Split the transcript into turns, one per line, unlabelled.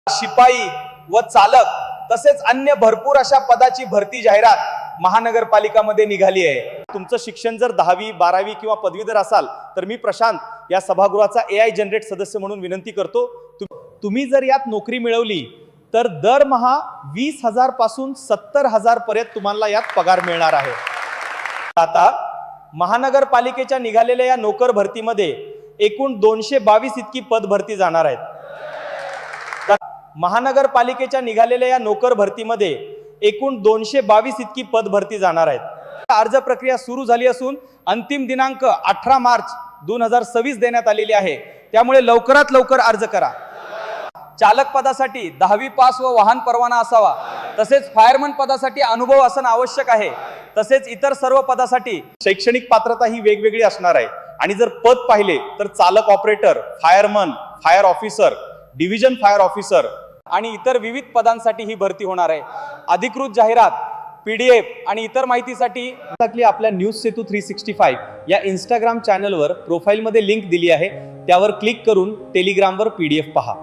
शिपाई व चालक तसेच अन्य भरपूर अशा पदाची भरती जाहिरात महानगरपालिकामध्ये निघाली आहे। तुमचं शिक्षण जर 10वी 12वी किंवा पदवीधर असाल तर मी प्रशांत या सभागृहाचा AI जनरेट सदस्य म्हणून विनंती करतो। तुम्ही जर यात नोकरी मिळवली तर दरमहा 20,000 पासून 70,000 पर्यंत तुम्हाला यात पगार मिळणार आहे। आता महानगरपालिकेच्या निघालेल्या या नोकर भरतीमध्ये एकूण 222 इतकी पद भरती जाणार आहेत। महानगरपालिकेच्या निघालेल्या या नोकर भरतीमध्ये एकूण 222 इतकी पद भरती जाणार आहेत। अर्ज प्रक्रिया सुरू झाली असून अंतिम दिनांक 18 मार्च 2026 देण्यात आलेली आहे। त्यामुळे लवकरात लवकर अर्ज करा। चालक पदासाठी 10वी पास व वाहन परवाना असावा, तसेच फायरमन पदासाठी अनुभव असणं आवश्यक आहे। तसेच इतर सर्व पदासाठी शैक्षणिक पात्रता ही वेगवेगळी असणार आहे। आणि जर पद पाहिले तर चालक operator, fireman, fire officer, division fire officer आणि इतर विविध पदांसाठी ही भरती होणार आहे। अधिकृत जाहिरात PDF आणि इतर माहितीसाठी आपल्या न्यूज सेतू 365 या इंस्टाग्राम चॅनलवर प्रोफाईलमध्ये लिंक दिली आहे, त्यावर क्लिक करून टेलिग्रामवर PDF पहा।